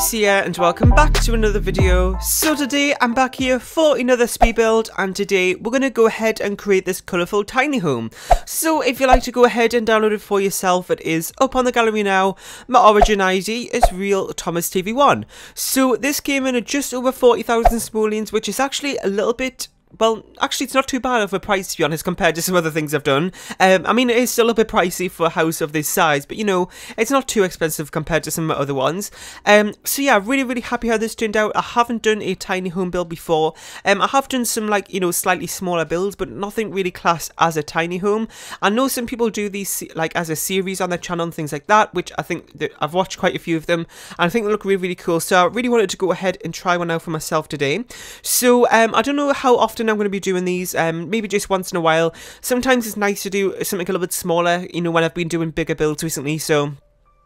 guys here and welcome back to another video. So today I'm back here for another speed build, and today we're going to go ahead and create this colourful tiny home. So if you'd like to go ahead and download it for yourself, it is up on the gallery now. My origin ID is Real Thomas TV1. So this came in at just over 40,000 simoleons, which is actually a little bit... well, actually, it's not too bad of a price, to be honest, compared to some other things I've done. I mean, it is still a bit pricey for a house of this size, but, you know, it's not too expensive compared to some other ones. So, yeah, really happy how this turned out. I haven't done a tiny home build before. I have done some, like, you know, slightly smaller builds, but nothing really classed as a tiny home. I know some people do these, like, as a series on their channel and things like that, which I think that I've watched quite a few of them, and I think they look really cool. So, I really wanted to go ahead and try one out for myself today. So, I don't know how often I'm going to be doing these, maybe just once in a while. Sometimes it's nice to do something a little bit smaller, you know, when I've been doing bigger builds recently, so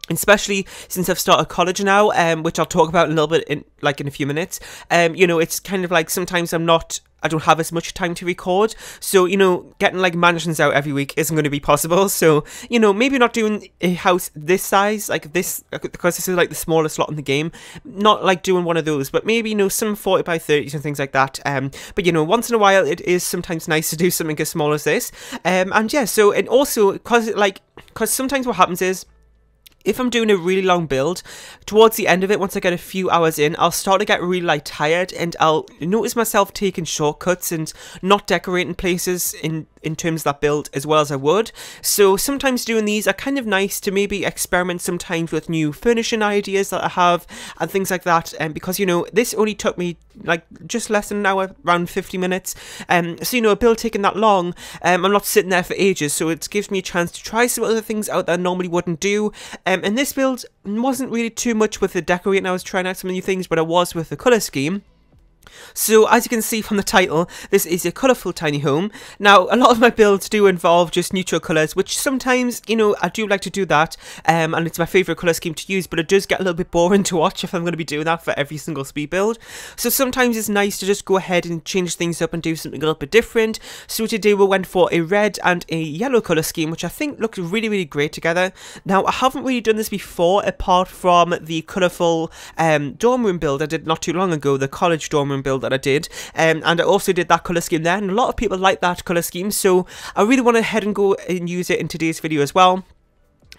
especially since I've started college now, which I'll talk about a little bit in a few minutes. You know, it's kind of like sometimes I don't have as much time to record, so, you know, getting like mansions out every week isn't going to be possible. So, you know, maybe not doing a house this size, like this, because this is like the smallest slot in the game, not like doing one of those, but maybe, you know, some 40 by 30s and things like that. But, you know, once in a while it is sometimes nice to do something as small as this. And yeah, so, and also because sometimes what happens is, if I'm doing a really long build, towards the end of it, once I get a few hours in, I'll start to get really like tired, and I'll notice myself taking shortcuts and not decorating places in terms of that build as well as I would. So sometimes doing these are kind of nice to maybe experiment sometimes with new furnishing ideas that I have and things like that. And because, you know, this only took me like just less than an hour, around 50 minutes. So, you know, a build taking that long, I'm not sitting there for ages, so it gives me a chance to try some other things out that I normally wouldn't do. And this build wasn't really too much with the decorating. I was trying out some new things, but I was with the colour scheme. So, as you can see from the title, this is a colourful tiny home. Now, a lot of my builds do involve just neutral colours, which sometimes, you know, I do like to do that, and it's my favourite colour scheme to use, but it does get a little bit boring to watch if I'm going to be doing that for every single speed build. So sometimes it's nice to just go ahead and change things up and do something a little bit different. So today we went for a red and a yellow colour scheme, which I think looks really great together. Now, I haven't really done this before, apart from the colourful dorm room build I did not too long ago, the college dorm room build that I did, and I also did that colour scheme there, and a lot of people like that colour scheme, so I really want to head and go and use it in today's video as well.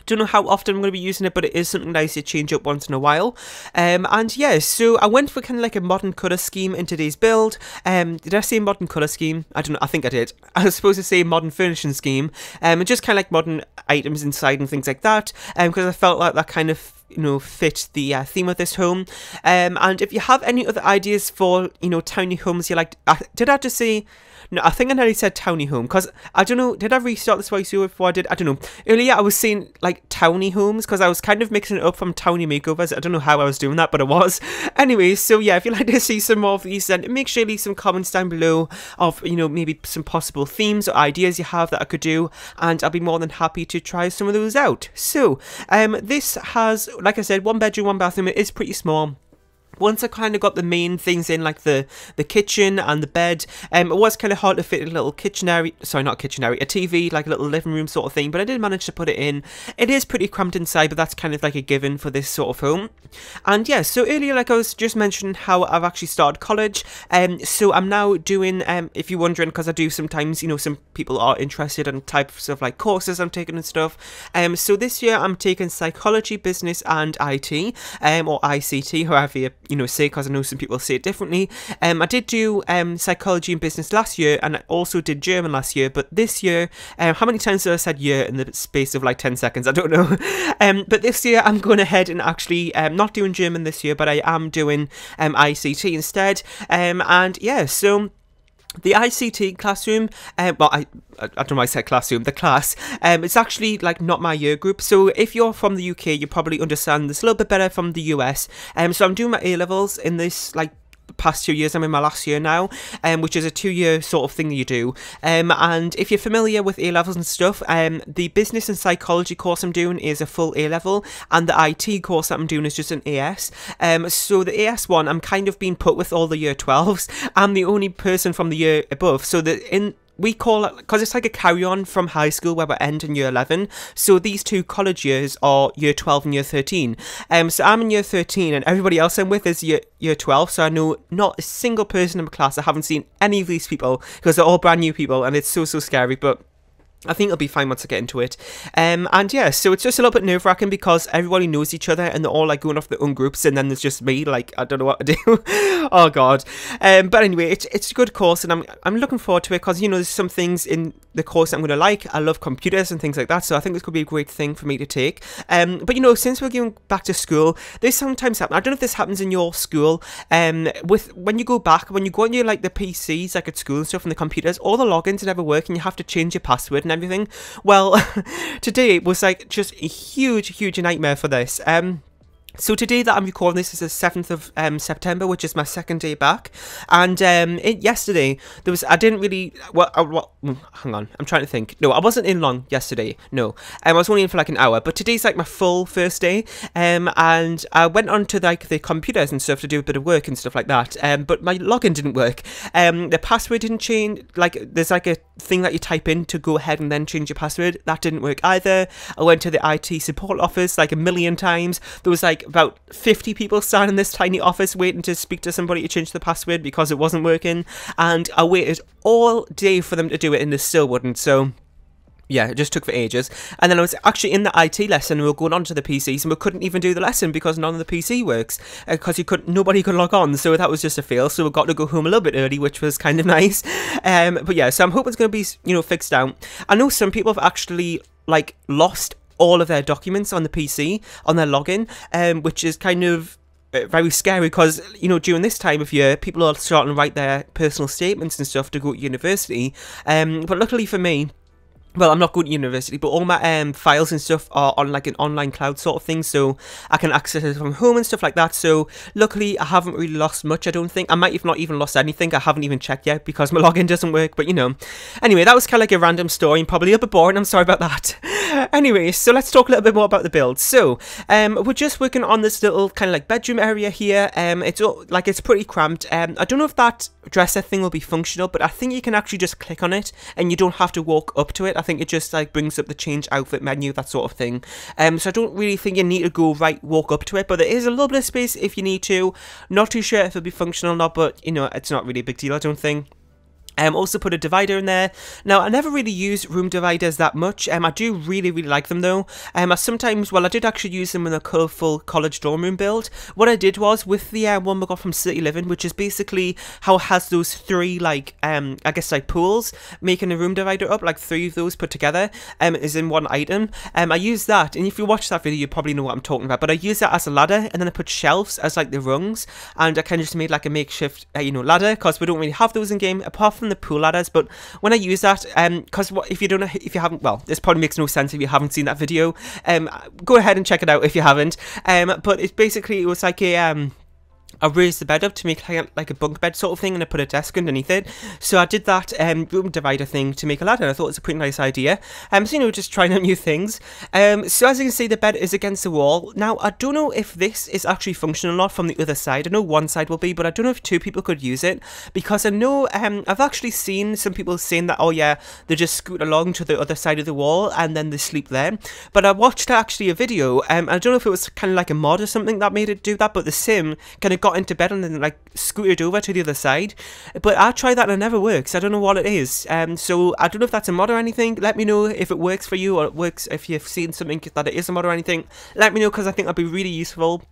Don't know how often I'm going to be using it, but it is something nice to change up once in a while. And yeah, so I went for kind of like a modern colour scheme in today's build. Did I say modern colour scheme? I don't know, I think I did. I was supposed to say modern furnishing scheme, and just kind of like modern items inside and things like that, because I felt like that kind of, you know, fit the theme of this home. And if you have any other ideas for, you know, tiny homes you like, did I just say... No, I think I nearly said towny home, because I don't know, did I restart this voiceover before I did? I don't know. Earlier I was saying like towny homes, because I was kind of mixing it up from towny makeovers. I don't know how I was doing that, but I was. Anyway, so yeah, if you'd like to see some more of these, then make sure you leave some comments down below of, you know, maybe some possible themes or ideas you have that I could do, and I'll be more than happy to try some of those out. So, this has, like I said, 1 bedroom, 1 bathroom. It is pretty small. Once I kind of got the main things in, like the kitchen and the bed, it was kind of hard to fit a little kitchen area, sorry, not kitchen area, a TV, like a little living room sort of thing, but I did manage to put it in. It is pretty cramped inside, but that's kind of like a given for this sort of home. And yeah, so earlier, like I was just mentioning how I've actually started college, so I'm now doing, if you're wondering, because I do sometimes, you know, some people are interested in types of like courses I'm taking and stuff. So this year I'm taking psychology, business and IT, or ICT, however you know, say, because I know some people say it differently. I did do psychology and business last year, and I also did German last year, but this year, how many times have I said year in the space of like 10 seconds? I don't know. But this year I'm going ahead and actually not doing German this year, but I am doing ICT instead. And yeah, so the ICT classroom, well, I don't know why I said classroom, the class, it's actually like not my year group. So if you're from the UK, you probably understand this a little bit better from the US. So I'm doing my A-levels in this like past 2 years. I'm in my last year now, which is a 2-year sort of thing that you do. And if you're familiar with A-levels and stuff, the business and psychology course I'm doing is a full A-level, and the IT course that I'm doing is just an AS. So the AS one, I'm kind of being put with all the year 12s. I'm the only person from the year above, so we call it, because it's like a carry-on from high school where we're ending year 11, so these 2 college years are year 12 and year 13. So I'm in year 13 and everybody else I'm with is year 12, so I know not a single person in my class. I haven't seen any of these people because they're all brand new people, and it's so scary, but I think it'll be fine once I get into it. And yeah, so it's just a little bit nerve-wracking because everybody knows each other and they're all like going off their own groups, and then there's just me, like, I don't know what to do. Oh god. But anyway, it's a good course, and I'm looking forward to it because, you know, there's some things in the course that I'm going to like. I love computers and things like that, so I think this could be a great thing for me to take. But you know, since we're going back to school, this sometimes happens. I don't know if this happens in your school, with when you go on your, like, the PCs, like at school and stuff, and the computers, all the logins never work and you have to change your password and everything. Well, today was like just a huge nightmare for this. So today that I'm recording this is the 7th of September, which is my second day back, and yesterday there was, I didn't really, hang on, I'm trying to think. No, I wasn't in long yesterday, no, I was only in for like an hour, but today's like my full first day, and I went onto like the computers and stuff to do a bit of work and stuff like that, but my login didn't work, the password didn't change, like there's like a thing that you type in to go ahead and then change your password, that didn't work either. I went to the IT support office like a million times. There was like about 50 people sat in this tiny office waiting to speak to somebody to change the password because it wasn't working, and I waited all day for them to do it and they still wouldn't. So yeah, it just took for ages. And then I was actually in the IT lesson, and we were going on to the PCs, and we couldn't even do the lesson because none of the PC works, because nobody could log on, so that was just a fail. So we got to go home a little bit early, which was kind of nice. But yeah, so I'm hoping it's going to be, you know, fixed out. I know some people have actually like lost all of their documents on the PC, on their login, which is kind of very scary because, you know, during this time of year, people are starting to write their personal statements and stuff to go to university. But luckily for me, well, I'm not going to university, but all my files and stuff are on like an online cloud sort of thing, so I can access it from home and stuff like that. So luckily I haven't really lost much, I don't think. I might have not even lost anything. I haven't even checked yet because my login doesn't work, but you know. Anyway, that was kind of like a random story and probably a bit boring. I'm sorry about that. Anyway, so let's talk a little bit more about the build. So we're just working on this little kind of like bedroom area here. It's pretty cramped. I don't know if that dresser thing will be functional, but I think you can actually just click on it and you don't have to walk up to it. I think it just like brings up the change outfit menu, that sort of thing. So I don't really think you need to walk up to it, but there is a little bit of space if you need to. Not too sure if it'll be functional or not, but you know, it's not really a big deal, I don't think. Also put a divider in there. Now, I never really use room dividers that much. I do really like them though. I did actually use them in a colourful college dorm room build. What I did was, with the one we got from City Living, which is basically how it has those 3 like, I guess like pools, making a room divider up, like 3 of those put together, is in one item. I used that, and if you watch that video, you probably know what I'm talking about, but I used that as a ladder, and then I put shelves as like the rungs, and I kind of just made like a makeshift, ladder, because we don't really have those in game, apart from the pool ladders. But when I use that, because if you haven't, well, this probably makes no sense if you haven't seen that video. Go ahead and check it out if you haven't. But it was like I raised the bed up to make like a bunk bed sort of thing, and I put a desk underneath it. So I did that room divider thing to make a ladder. I thought it was a pretty nice idea. So just trying out new things. So as you can see, the bed is against the wall. Now, I don't know if this is actually functional or not from the other side. I know one side will be, but I don't know if 2 people could use it, because I know I've actually seen some people saying that, oh yeah, they just scoot along to the other side of the wall and then they sleep there. But I watched actually a video, I don't know if it was kind of like a mod or something that made it do that, but the sim kind of got into bed and then like scooted over to the other side. But I tried that and it never works. I don't know what it is. So I don't know if that's a mod or anything. Let me know if it works for you, or it works if you've seen something that it is a mod or anything. Let me know, because I think that'd be really useful.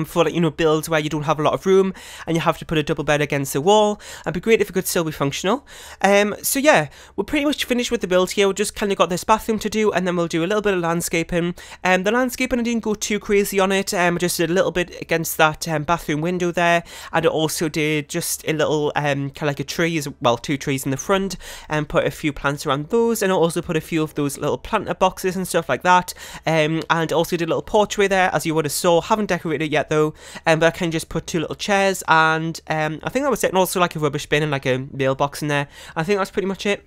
For like, builds where you don't have a lot of room and you have to put a double bed against the wall. It'd be great if it could still be functional. So yeah, we're pretty much finished with the build here. We just kind of got this bathroom to do, and then we'll do a little bit of landscaping. The landscaping, I didn't go too crazy on it. Just did a little bit against that bathroom window there, and I also did just a little kind of like a tree, 2 trees in the front, and put a few plants around those, and I also put a few of those little planter boxes and stuff like that. And also did a little porchway there, as you would have saw. Haven't decorated yet though, but I can just put 2 little chairs, and I think that was it, and also like a rubbish bin and like a mailbox in there. I think that's pretty much it.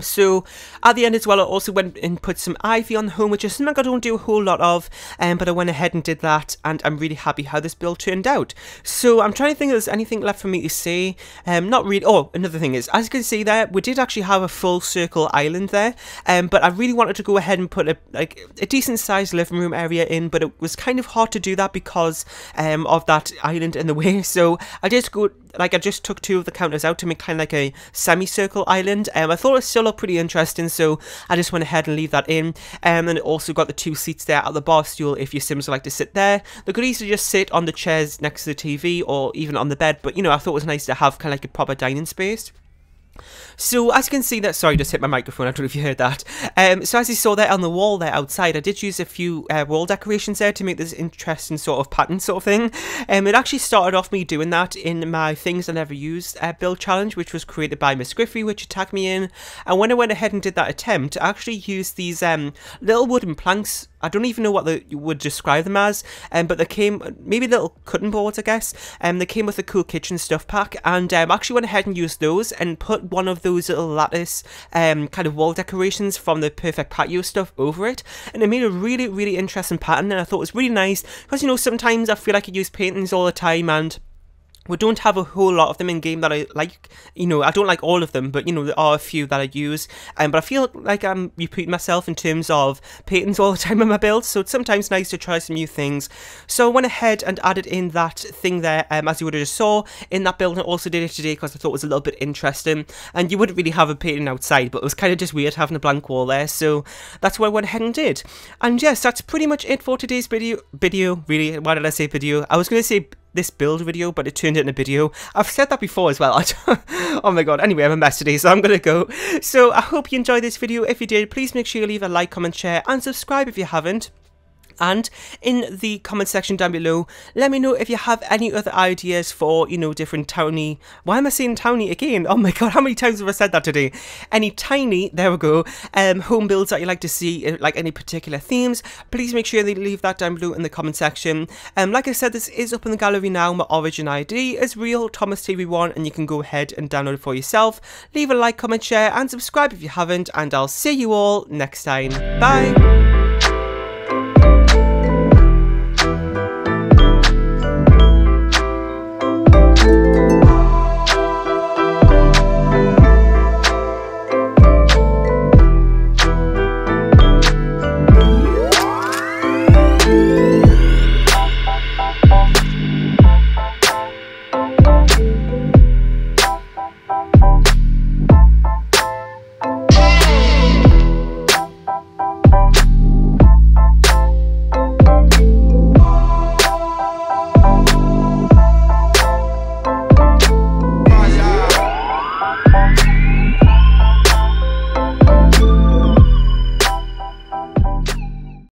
So at the end as well, I also went and put some ivy on the home, which is something I don't do a whole lot of, but I went ahead and did that, and I'm really happy how this build turned out. So I'm trying to think if there's anything left for me to say. Not really. Oh, another thing is, as you can see there, we did actually have a full circle island there, but I really wanted to go ahead and put a decent sized living room area in, but it was kind of hard to do that because of that island in the way. So I just took 2 of the counters out to make kind of like a semicircle island. I thought it still looked pretty interesting, so I just went ahead and leave that in. And it also got the 2 seats there at the bar stool if your Sims like to sit there. They could easily just sit on the chairs next to the TV or even on the bed, but you know, I thought it was nice to have kind of like a proper dining space. So as you can see that, sorry, just hit my microphone, I don't know if you heard that. So as you saw there on the wall there outside, I did use a few wall decorations there to make this interesting sort of pattern sort of thing. It actually started off me doing that in my things I never used build challenge, which was created by Miss Griffey, which tagged me in. And when I went ahead and did that attempt, I actually used these little wooden planks. I don't even know what you would describe them as, but they came, maybe little cutting boards, I guess. They came with a cool kitchen stuff pack, and actually went ahead and used those and put one of those little lattice kind of wall decorations from the Perfect Patio stuff over it, and it made a really, really interesting pattern, and I thought it was really nice, because you know, sometimes I feel like I use paintings all the time, and we don't have a whole lot of them in game that I like. You know, I don't like all of them, but you know, there are a few that I use. But I feel like I'm repeating myself in terms of paintings all the time in my builds, so it's sometimes nice to try some new things. So I went ahead and added in that thing there, as you would have just saw in that build, and I also did it today because I thought it was a little bit interesting. And you wouldn't really have a painting outside, but it was kind of just weird having a blank wall there, so that's what I went ahead and did. And yes, that's pretty much it for today's video, really. Why did I say video? I was going to say this build video, but it turned into a video. I've said that before as well. Oh my god. Anyway, I'm a mess today, so I'm gonna go. So I hope you enjoyed this video. If you did, please make sure you leave a like, comment, share, and subscribe if you haven't. And in the comment section down below, let me know if you have any other ideas for, you know, different tiny... Why am I saying tiny again? Oh my god, how many times have I said that today? Any tiny, there we go, home builds that you like to see, like any particular themes, please make sure you leave that down below in the comment section. Like I said, this is up in the gallery now. My origin ID is real Thomas TV1, and you can go ahead and download it for yourself. Leave a like, comment, share, and subscribe if you haven't, and I'll see you all next time. Bye!